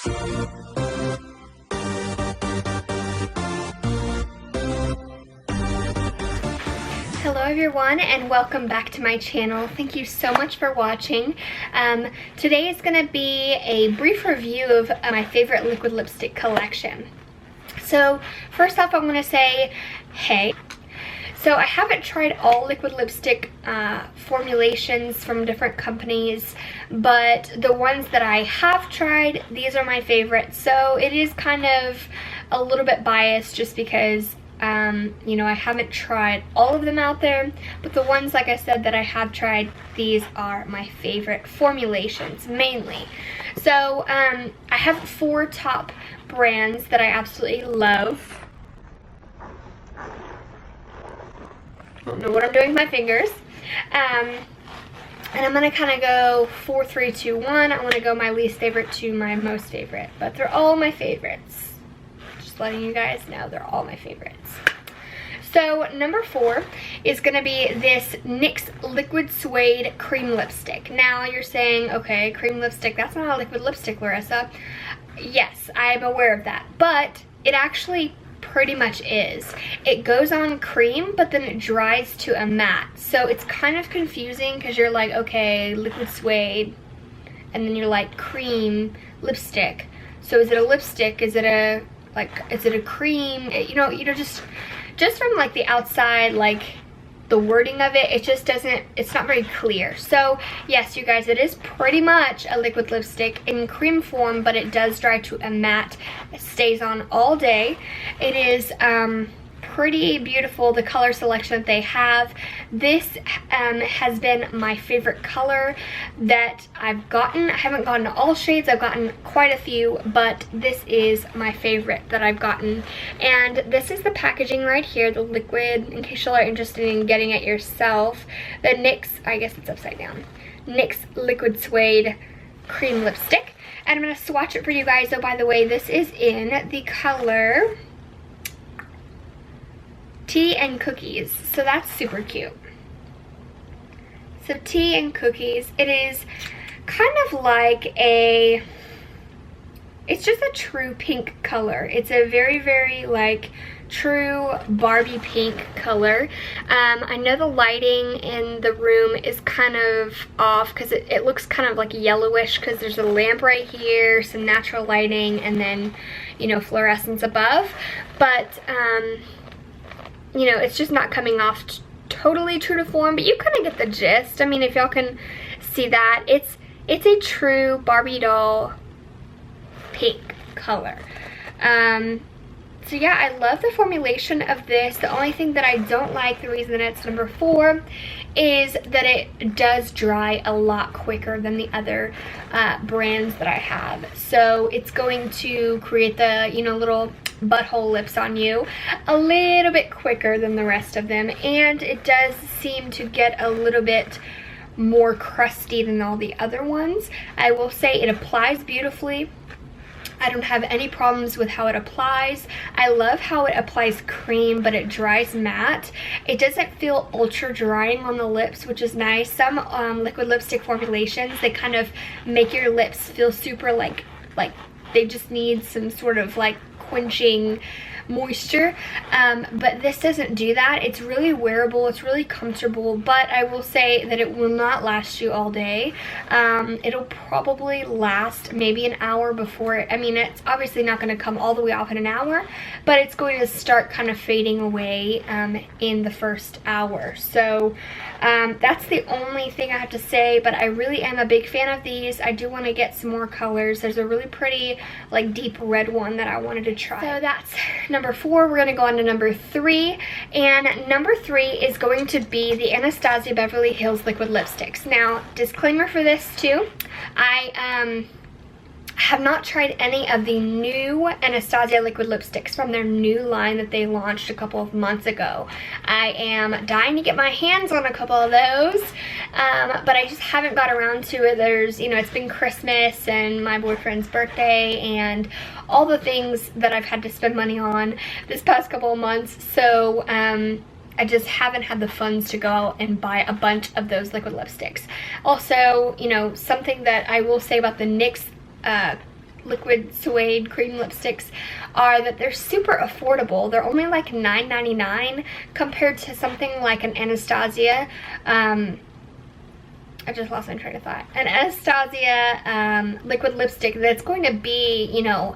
Hello everyone and welcome back to my channel. Thank you so much for watching. Today is going to be a brief review of my favorite liquid lipstick collection. So first off, I'm going to say hey. So I haven't tried all liquid lipstick formulations from different companies, but the ones that I have tried, these are my favorites. So it is kind of a little bit biased just because you know, I haven't tried all of them out there, but the ones, like I said, that I have tried, these are my favorite formulations mainly. So I have 4 top brands that I absolutely love. I don't know what I'm doing with my fingers. And I'm gonna kind of go 4, 3, 2, 1. I want to go my least favorite to my most favorite, but they're all my favorites. Letting you guys know they're all my favorites. So number 4 is gonna be this NYX liquid suede cream lipstick. Now you're saying, okay, cream lipstick, that's not a liquid lipstick, Larissa. Yes, I'm aware of that, but it actually pretty much is. It goes on cream, but then it dries to a matte. So it's kind of confusing because you're like, okay, liquid suede, and then you're like cream lipstick. So is it a lipstick? Is it a cream? You know, just from like the outside, like the wording of it, it just doesn't, it's not very clear. So yes, you guys, it is pretty much a liquid lipstick in cream form, but it does dry to a matte. It stays on all day. It is pretty beautiful, the color selection that they have. This has been my favorite color that I've gotten. I haven't gotten all shades, I've gotten quite a few, but this is my favorite that I've gotten. And this is the packaging right here, the liquid, in case you are interested in getting it yourself. The NYX, I guess it's upside down, NYX liquid suede cream lipstick. And I'm going to swatch it for you guys. So by the way, this is in the color Tea and Cookies, so that's super cute. So Tea and Cookies, it is kind of like a, it's just a true pink color. It's a very, very like true Barbie pink color. I know the lighting in the room is kind of off because it looks kind of like yellowish because there's a lamp right here, some natural lighting, and then, you know, fluorescence above. But you know, it's just not coming off totally true to form, but you kind of get the gist. I mean, if y'all can see that, it's a true Barbie doll pink color. So yeah, I love the formulation of this. The only thing that I don't like, the reason that it's number 4, is that it does dry a lot quicker than the other brands that I have. So it's going to create the, you know, little butthole lips on you a little bit quicker than the rest of them, and it does seem to get a little bit more crusty than all the other ones. I will say it applies beautifully. I don't have any problems with how it applies. I love how it applies cream, but it dries matte. It doesn't feel ultra drying on the lips, which is nice. Some liquid lipstick formulations, they kind of make your lips feel super like they just need some sort of like quenching moisture, but this doesn't do that. It's really wearable, it's really comfortable, but I will say that it will not last you all day. It'll probably last maybe an hour before it, I mean, it's obviously not going to come all the way off in an hour, but it's going to start kind of fading away in the first hour. So that's the only thing I have to say, but I really am a big fan of these. I do want to get some more colors. There's a really pretty like deep red one that I wanted to try. So that's number 4. We're going to go on to number 3, and number 3 is going to be the Anastasia Beverly Hills liquid lipsticks. Now, disclaimer for this too, I have not tried any of the new Anastasia liquid lipsticks from their new line that they launched a couple of months ago. I am dying to get my hands on a couple of those, but I just haven't got around to it. There's, you know, it's been Christmas and my boyfriend's birthday and all the things that I've had to spend money on this past couple of months, so I just haven't had the funds to go out and buy a bunch of those liquid lipsticks. Also, you know, something that I will say about the NYX liquid suede cream lipsticks are that they're super affordable. They're only like $9.99 compared to something like an Anastasia. I just lost my train of thought. An Anastasia liquid lipstick that's going to be, you know,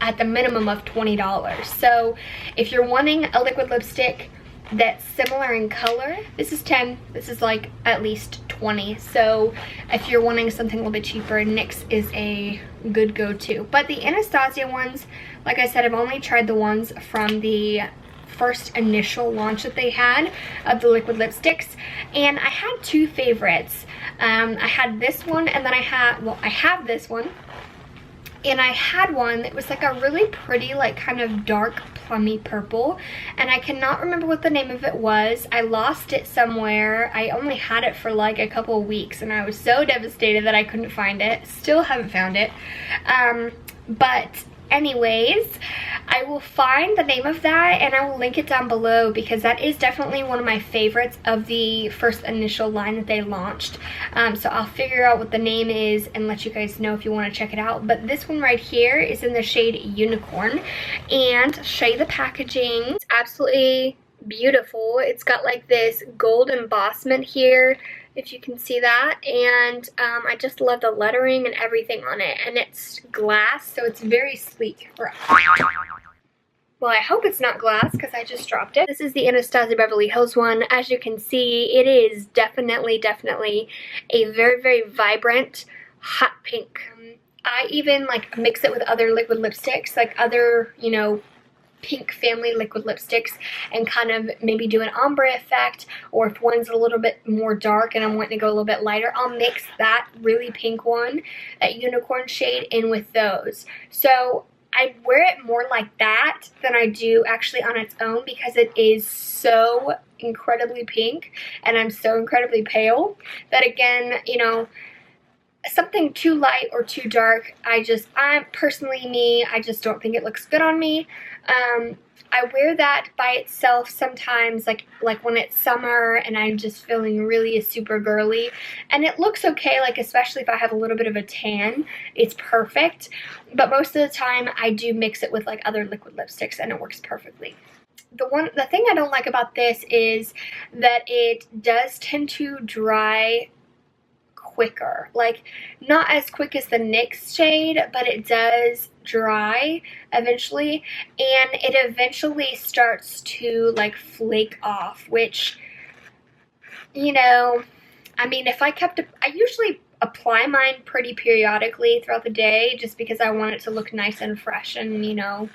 at the minimum of $20. So if you're wanting a liquid lipstick that's similar in color, this is 10, this is like at least 20. So if you're wanting something a little bit cheaper, NYX is a good go-to. But the Anastasia ones, like I said, I've only tried the ones from the first initial launch that they had of the liquid lipsticks, and I had two favorites. I had this one, and then I have this one, and I had one that was like a really pretty, like kind of dark plummy purple, and I cannot remember what the name of it was. I lost it somewhere. I only had it for like a couple of weeks, and I was so devastated that I couldn't find it. Still haven't found it. But anyways, I will find the name of that and I will link it down below, because that is definitely one of my favorites of the first initial line that they launched. So I'll figure out what the name is and let you guys know if you want to check it out. But this one right here is in the shade Unicorn, and I'll show you the packaging. It's absolutely beautiful. It's got like this gold embossment here, if you can see that, and I just love the lettering and everything on it, and it's glass, so it's very sleek. Well, I hope it's not glass because I just dropped it. This is the Anastasia Beverly Hills one. As you can see, it is definitely a very, very vibrant hot pink. I even like mix it with other liquid lipsticks, like other, you know, pink family liquid lipsticks, and kind of maybe do an ombre effect, or if one's a little bit more dark and I'm wanting to go a little bit lighter, I'll mix that really pink one, that unicorn shade, in with those. So I wear it more like that than I do actually on its own, because it is so incredibly pink and I'm so incredibly pale that, again, you know, something too light or too dark, I'm personally me, I just don't think it looks good on me. I wear that by itself sometimes, like when it's summer and I'm just feeling really super girly, and it looks okay, like especially if I have a little bit of a tan, it's perfect. But most of the time I do mix it with like other liquid lipsticks and it works perfectly. The thing I don't like about this is that it does tend to dry quicker, like not as quick as the NYX shade, but it does dry eventually, and it eventually starts to like flake off, which, you know, I mean, if I usually apply mine pretty periodically throughout the day, just because I want it to look nice and fresh and, you know,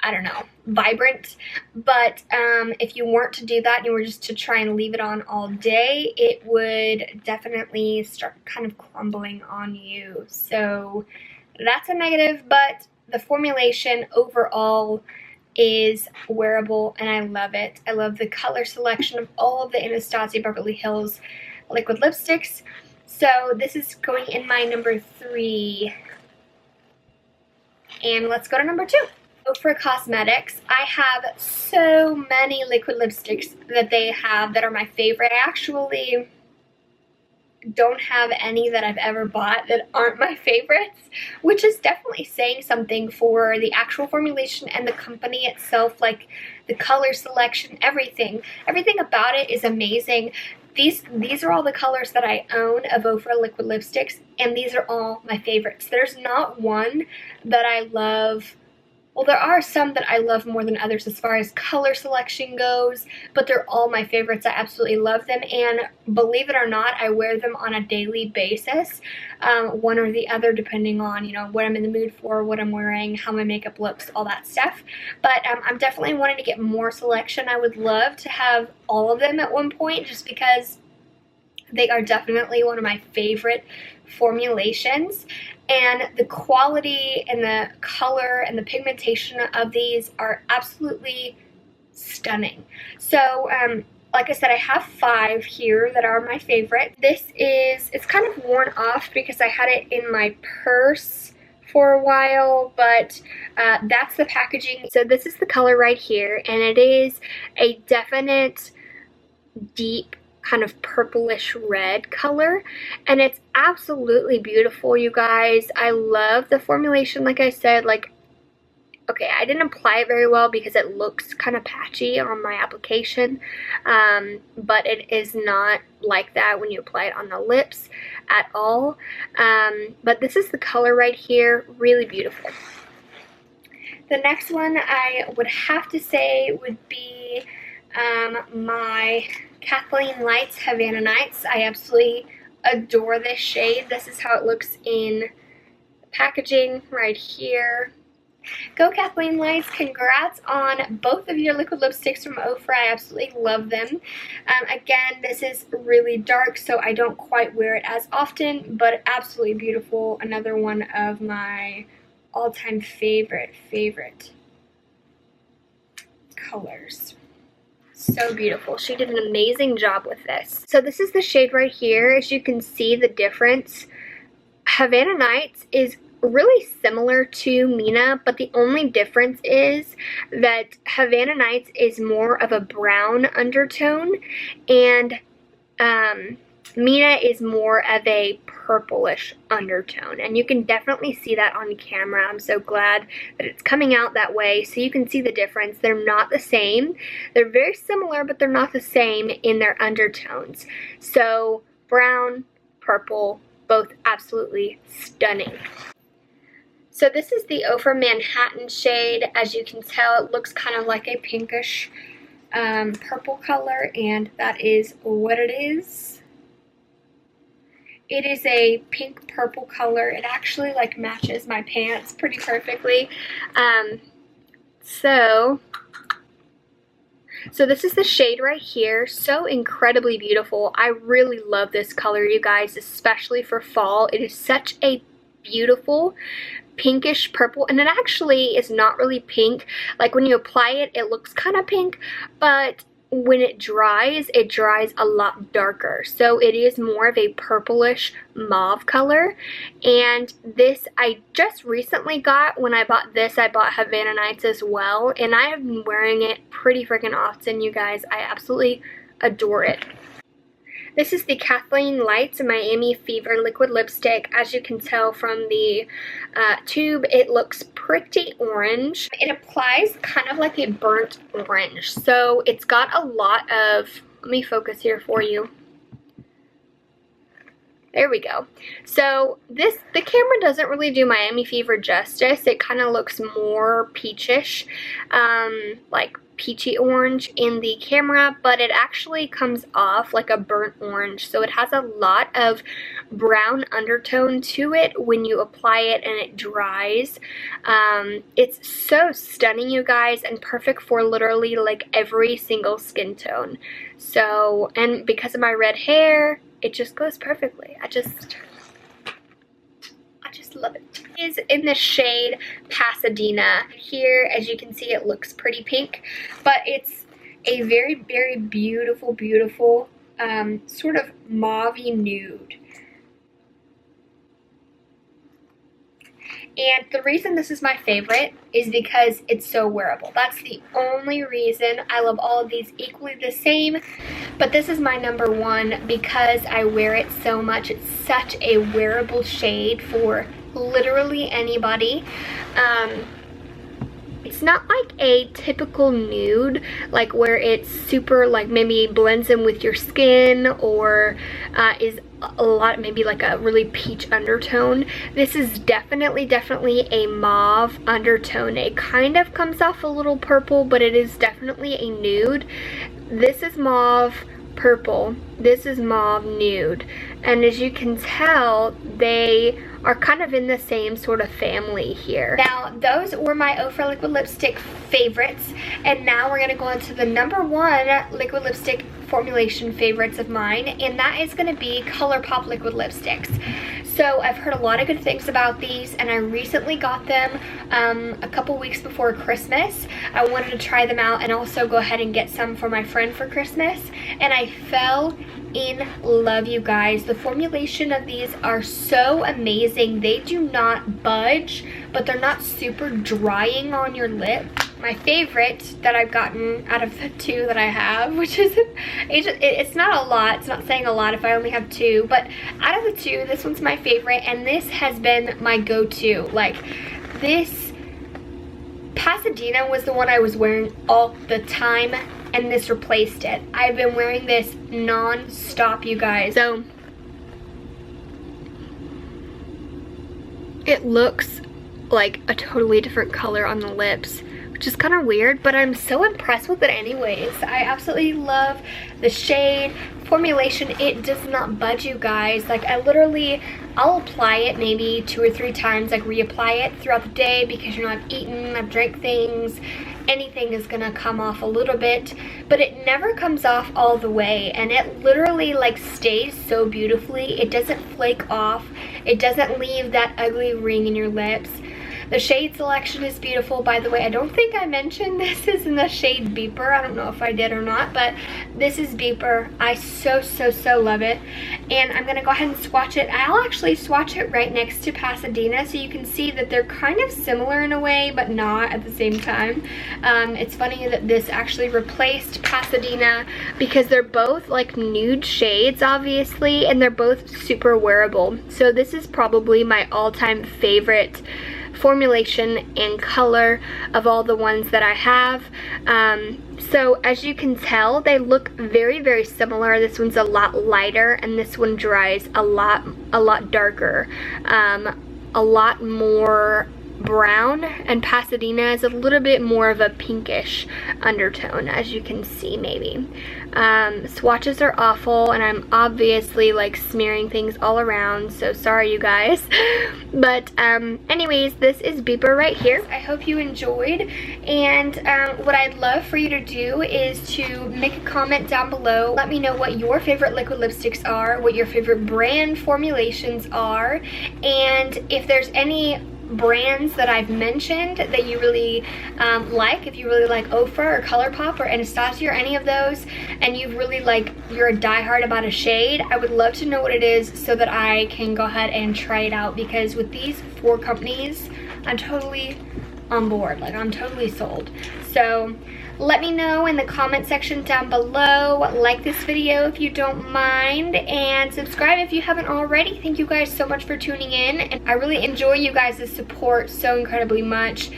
I don't know, vibrant. But if you weren't to do that and you were just to try and leave it on all day, it would definitely start kind of crumbling on you. So that's a negative, but the formulation overall is wearable and I love it. I love the color selection of all of the Anastasia Beverly Hills liquid lipsticks. So this is going in my number 3. And let's go to number 2. Ofra Cosmetics. I have so many liquid lipsticks that they have that are my favorite. I actually don't have any that I've ever bought that aren't my favorites, which is definitely saying something for the actual formulation and the company itself, like the color selection, everything about it is amazing. These are all the colors that I own of Ofra liquid lipsticks, and these are all my favorites. There's not one that I love. Well, there are some that I love more than others as far as color selection goes, but they're all my favorites. I absolutely love them, and believe it or not, I wear them on a daily basis, one or the other, depending on, you know, what I'm in the mood for, what I'm wearing, how my makeup looks, all that stuff. But I'm definitely wanting to get more selection. I would love to have all of them at one point, just because they are definitely one of my favorite formulations, and the quality and the color and the pigmentation of these are absolutely stunning. So like I said, I have 5 here that are my favorite. It's kind of worn off because I had it in my purse for a while, but that's the packaging. So this is the color right here, and it is a definite deep kind of purplish red color, and it's absolutely beautiful, you guys. I love the formulation. Like I said, like, okay, I didn't apply it very well because it looks kind of patchy on my application, but it is not like that when you apply it on the lips at all. But this is the color right here, really beautiful. The next one I would have to say would be my Kathleen Lights Havana Nights. I absolutely adore this shade. This is how it looks in the packaging right here. Go Kathleen Lights, congrats on both of your liquid lipsticks from Ofra. I absolutely love them. Again, this is really dark, so I don't quite wear it as often, but absolutely beautiful. Another one of my all-time favorite colors. So beautiful. She did an amazing job with this. So this is the shade right here. As you can see the difference, Havana Nights is really similar to Mina, but the only difference is that Havana Nights is more of a brown undertone, and Mina is more of a purplish undertone, and you can definitely see that on camera. I'm so glad that it's coming out that way so you can see the difference. They're not the same. They're very similar, but they're not the same in their undertones. So brown, purple, both absolutely stunning. So this is the Ofra Manhattan shade. As you can tell, it looks kind of like a pinkish purple color, and that is what it is. It is a pink purple color. It actually like matches my pants pretty perfectly. So this is the shade right here. So incredibly beautiful. I really love this color, you guys, especially for fall. It is such a beautiful pinkish purple, and it actually is not really pink. Like when you apply it, it looks kind of pink, but when it dries a lot darker. So it is more of a purplish mauve color. And this I just recently got. When I bought this, I bought Havana Nights as well, and I have been wearing it pretty freaking often, you guys. I absolutely adore it. This is the Kathleen Lights Miami Fever liquid lipstick. As you can tell from the tube, it looks pretty orange. It applies kind of like a burnt orange. So it's got a lot of, let me focus here for you. There we go. So the camera doesn't really do Miami Fever justice. It kind of looks more peachish, like peachy orange in the camera, but it actually comes off like a burnt orange. So it has a lot of brown undertone to it when you apply it and it dries. It's so stunning, you guys, and perfect for literally like every single skin tone. So, and because of my red hair, it just goes perfectly. I just love it. It is in the shade Pasadena. Here, as you can see, it looks pretty pink, but it's a very, very beautiful, beautiful sort of mauve-y nude. And the reason this is my favorite is because it's so wearable. That's the only reason. I love all of these equally the same, but this is my number one because I wear it so much. It's such a wearable shade for literally anybody. It's not like a typical nude, like where it's super, like maybe blends in with your skin or is a lot, maybe like a really peach undertone. This is definitely a mauve undertone. It kind of comes off a little purple, but it is definitely a nude. This is mauve purple. This is mauve nude. And as you can tell, they are kind of in the same sort of family here. Now, those were my Ofra liquid lipstick favorites, and now we're gonna go into the number one liquid lipstick formulation favorites of mine, and that is gonna be ColourPop liquid lipsticks. So I've heard a lot of good things about these, and I recently got them a couple weeks before Christmas. I wanted to try them out and also go ahead and get some for my friend for Christmas, and I fell in love, you guys. The formulation of these are so amazing. They do not budge, but they're not super drying on your lip. my favorite that I've gotten out of the two that I have, which is, it's not a lot, it's not saying a lot if I only have two, but out of the two, this one's my favorite, and this has been my go-to. Like, this Pasadena was the one I was wearing all the time, and this replaced it. I've been wearing this non-stop, you guys. So it looks like a totally different color on the lips, which is kind of weird, but I'm so impressed with it anyways. I absolutely love the shade. Formulation, it does not budge, you guys. Like, I'll apply it maybe 2 or 3 times, like reapply it throughout the day, because, you know, I've eaten, I've drank things, anything is gonna come off a little bit, but it never comes off all the way, and it literally like stays so beautifully. It doesn't flake off, it doesn't leave that ugly ring in your lips. The shade selection is beautiful. By the way, I don't think I mentioned this is in the shade Beeper. I don't know if I did or not, but this is Beeper. I so love it. And I'm gonna go ahead and swatch it. I'll actually swatch it right next to Pasadena, so you can see that they're kind of similar in a way, but not at the same time. It's funny that this actually replaced Pasadena, because they're both like nude shades, obviously, and they're both super wearable. So this is probably my all-time favorite formulation and color of all the ones that I have. So as you can tell, they look very similar. This one's a lot lighter, and this one dries a lot darker, a lot more brown, and Pasadena is a little bit more of a pinkish undertone, as you can see maybe. Swatches are awful, and I'm obviously like smearing things all around, so sorry you guys. But anyways, this is Beeper right here. I hope you enjoyed, and what I'd love for you to do is to make a comment down below. Let me know what your favorite liquid lipsticks are, what your favorite brand formulations are, and if there's any brands that I've mentioned that you really like. If you really like Ofra or ColourPop or Anastasia or any of those, and you're a diehard about a shade, I would love to know what it is so that I can go ahead and try it out, because with these 4 companies, I'm totally on board. Like, I'm totally sold. So let me know in the comment section down below. Like this video if you don't mind, and subscribe if you haven't already. Thank you guys so much for tuning in, and I really enjoy you guys' support so incredibly much.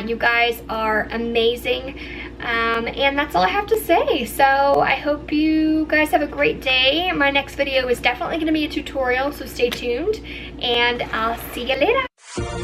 You guys are amazing, and that's all I have to say. So I hope you guys have a great day. My next video is definitely going to be a tutorial, so stay tuned, and I'll see you later.